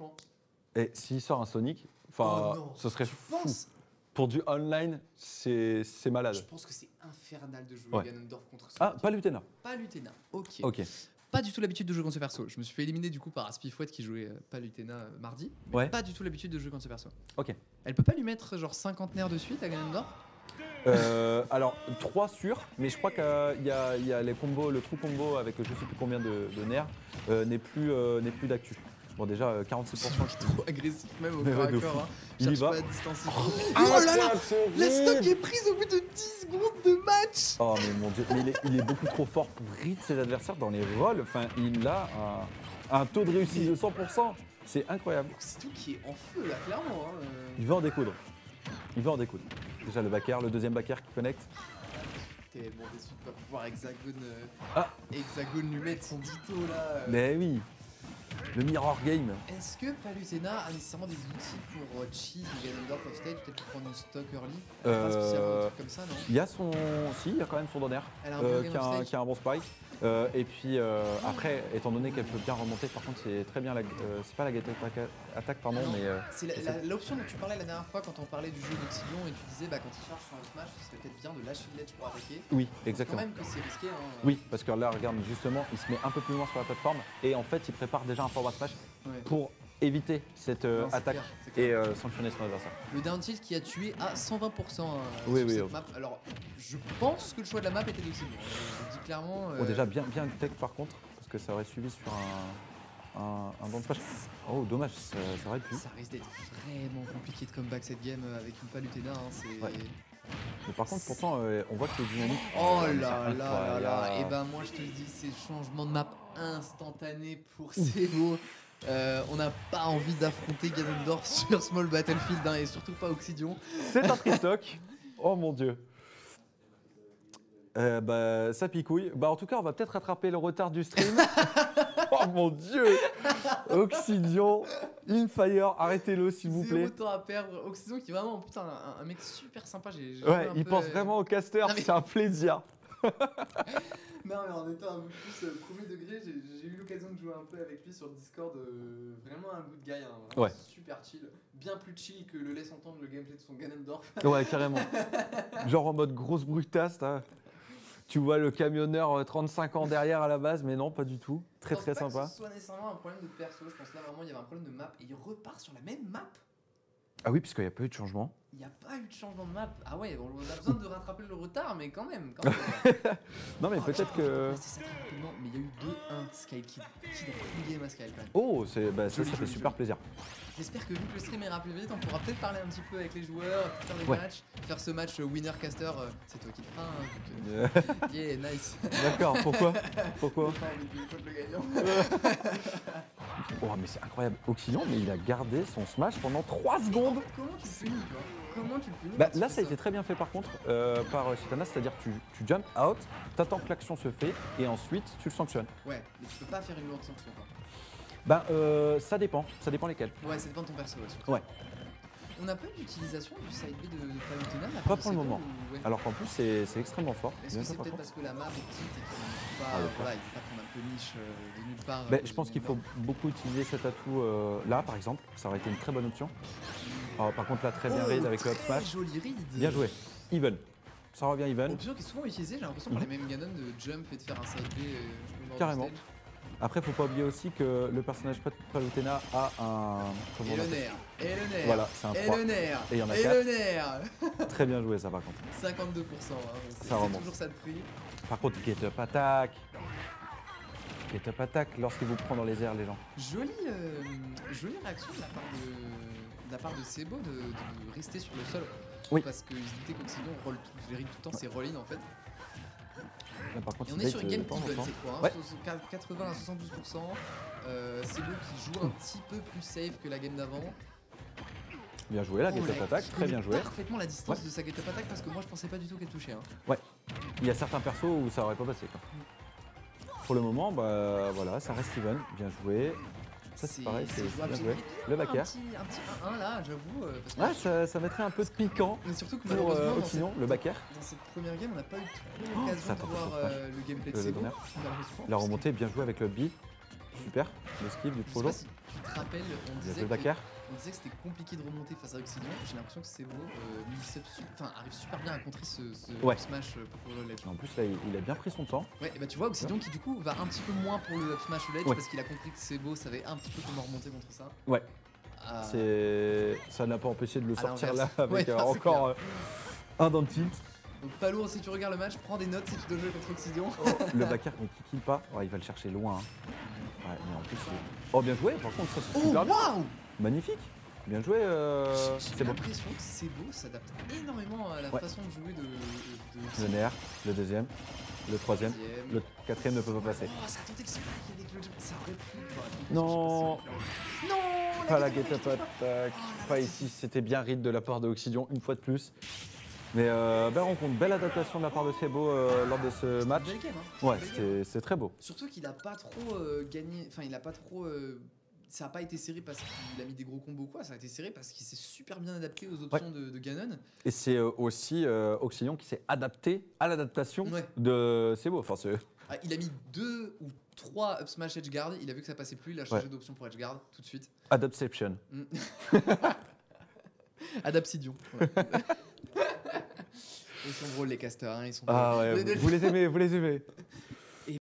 franchement. Et s'il sort un Sonic, enfin, ce serait fou. Pour du online, c'est malade. Je pense que c'est infernal de jouer Ganondorf contre Sonic. Ah, pas Lutena. Pas Lutena, ok. Ok. Pas du tout l'habitude de jouer contre ce perso. Je me suis fait éliminer du coup par Aspifouette qui jouait pas Lutena mardi. Mais pas du tout l'habitude de jouer contre ce perso. Ok. Elle peut pas lui mettre genre 50 nerfs de suite à Ganondorf? Alors 3 sûrs, mais je crois qu'il y a les combos, le trou combo avec je sais plus combien de nerfs n'est plus d'actu. Bon déjà 46%. C'est trop agressif même au corps à corps. Il y va. Pas à distance. Oh là là, la stock est prise au bout de 10 secondes de match. Oh mais mon dieu, mais il est beaucoup trop fort pour read ses adversaires dans les rolls. Enfin, il a un taux de réussite de 100%. C'est incroyable. C'est tout qui est en feu là, clairement. Hein. Il veut en découdre. Il veut en découdre. Déjà le backer, le deuxième backer qui connecte. Tellement déçu de pas pouvoir Hexagone lui mettre son ditto là. Mais oui. Le mirror game. Est-ce que Palutena a nécessairement des outils pour cheese Ganondorf off stage, peut-être pour prendre une stock early? Pas spécialement un truc comme ça, non? Il y a son. Si, il y a quand même son donner. Qui a un bon spike. Et puis après, étant donné qu'elle peut bien remonter, par contre, c'est très bien. C'est pas la get attack, pardon, mais. C'est l'option dont tu parlais la dernière fois quand on parlait du jeu d'Oxydion et tu disais quand il charge sur un smash, ce serait peut-être bien de lâcher le ledge pour attaquer. Oui, exactement. Quand même que c'est risqué. Hein. Oui, parce que là, regarde, justement, il se met un peu plus loin sur la plateforme et en fait, il prépare déjà un forward smash pour éviter cette attaque et sanctionner son adversaire. Le down tilt qui a tué à 120% sur cette map. Alors, je pense que le choix de la map était d'Oxydion. Je dis clairement. Déjà bien tech par contre, parce que ça aurait suivi sur un bon smash. Oh, dommage, ça aurait pu. Ça risque d'être vraiment compliqué de comeback cette game avec une Palutena. Hein, Mais par contre, pourtant, on voit que les dynamiques. Oh là là là. Et ben, moi, je te le dis, c'est changement de map instantané pour Sebo. On n'a pas envie d'affronter Ganondorf sur Small Battlefield et surtout pas Oxydion. C'est un tristock. Oh mon dieu. Ça picouille. En tout cas, on va peut-être rattraper le retard du stream. Oh mon dieu. Oxydion, Infire, arrêtez-le s'il vous plaît. Zéro temps à perdre. Oxydion qui est vraiment un mec super sympa. Il pense vraiment au caster, c'est un plaisir. Non mais en étant un peu plus premier degré, j'ai eu l'occasion de jouer un peu avec lui sur Discord, vraiment un good guy, hein, super chill, bien plus chill que le laisse entendre le gameplay de son Ganondorf. Ouais carrément, genre en mode grosse brutasse, tu vois le camionneur 35 ans derrière à la base, mais non pas du tout, très sympa. Je pense pas que ce soit nécessairement un problème de perso, je pense là vraiment il y avait un problème de map et il repart sur la même map. Ah oui, puisqu'il n'y a pas eu de changement. Il n'y a pas eu de changement de map. Ah ouais, on a besoin de rattraper le retard, mais quand même. Non, mais peut-être que. C'est ça rapidement, mais il y a eu 2-1 Sky Kid. Kid a full game à Sky quand même. Oh, ça fait super plaisir. J'espère que vu que le stream est rappelé vite, on pourra peut-être parler un petit peu avec les joueurs, faire les matchs, faire ce match winner caster. C'est toi qui le feras. Hein, yeah, nice. D'accord, pourquoi le gagnant. Oh, mais c'est incroyable. Oxydion, mais il a gardé son smash pendant 3 secondes. Comment tu le punis, toi? Comment tu le punis? Là, ça a été très bien fait par contre par Chitana, c'est-à-dire que tu jump out, t'attends que l'action se fait et ensuite tu le sanctionnes. Ouais, mais tu peux pas faire une lourde sanction, quoi. Ça dépend lesquels. Ouais, ça dépend de ton perso. Ouais. On n'a pas eu d'utilisation du side B de Palutena? Pas pour le moment. Alors qu'en plus, c'est extrêmement fort. Est-ce que c'est peut-être parce que la map est petite et qu'il ne peut pas qu'on a un peu niche de nulle part? Je pense qu'il faut beaucoup utiliser cet atout là, par exemple. Ça aurait été une très bonne option. Alors, par contre, là, très bien raid avec le up smash. Joli raid. Bien joué. Even. Ça revient even. Option qui est souvent utilisée, j'ai l'impression, par les mêmes Ganon de jump et de faire un side B. Carrément. Après, faut pas oublier aussi que le personnage Palutena a un. Et le nerf. Voilà, c'est un 3. Et le nerf. Et il y en a 4. Et le nerf. Très bien joué, ça, par contre. 52%. Ça remonte. C'est toujours ça de prix. Par contre, get up attack. Get up attack lorsqu'il vous prend dans les airs, les gens. Jolie réaction de la part de Sebo de rester sur le sol. Oui. Parce qu'ils étaient qu'Oxydion roll tout le temps, c'est roll-in en fait. Là, par contre, et on est sur une game qui donne, c'est quoi hein, 80 à 72%. Sebo qui joue un petit peu plus safe que la game d'avant. Bien joué, la get up attack, très bien joué. Parfaitement la distance de sa get up attack parce que moi je pensais pas du tout qu'elle touchait. Hein. Ouais, il y a certains persos où ça aurait pas passé. Quoi. Pour le moment, voilà, ça reste even, bien joué. Ça c'est pareil, c'est bien joué. Le backer. Un petit 1-1 là, j'avoue. Ouais, ça mettrait un peu de piquant. Mais surtout que pour Oxydion, le backer. Dans cette première game, on n'a pas eu trop l'occasion de voir le gameplay de Sebo. La remontée, bien joué avec le B. super. Le skip du Polo. Si tu te rappelles, on disait que c'était compliqué de remonter face à Oxydion. J'ai l'impression que Sebo arrive super bien à contrer ce smash pour le ledge. En plus là il a bien pris son temps. Ouais, et bah tu vois Oxydion qui du coup va un petit peu moins pour le up smash ledge parce qu'il a compris que Sebo savait un petit peu comment remonter contre ça. Ouais. Ça n'a pas empêché de le sortir là avec encore un dans le tilt. Donc pas lourd si tu regardes le match, prends des notes si tu dois jouer contre Oxydion. Le backer mais qui kill pas, il va le chercher loin. Ouais, mais en plus oh bien joué, par contre ça c'est super bien. Magnifique. Bien joué, J'ai l'impression que Sebo s'adapte énormément à la façon de jouer de le Nair, le deuxième, le troisième, le quatrième ne peut pas passer. Oh, ça a tenté que ça aurait pu. Non, pas la get-up attack, pas ici, c'était bien read de la part de Oxydion une fois de plus. Mais belle rencontre, belle adaptation de la part de Sebo lors de ce match. Belle game, hein. Ouais, c'est très beau. Surtout qu'il a pas trop gagné, enfin il a pas trop... ça n'a pas été serré parce qu'il a mis des gros combos quoi, ça a été serré parce qu'il s'est super bien adapté aux options de Ganon. Et c'est aussi Oxydion qui s'est adapté à l'adaptation de Sebo. Enfin, il a mis 2 ou 3 up smash edgeguard, il a vu que ça passait plus, il a changé d'option pour edgeguard tout de suite. Adaptation. Adapsidion. Ils sont drôles les casters, hein, ils sont drôles. Ah ouais, vous les aimez.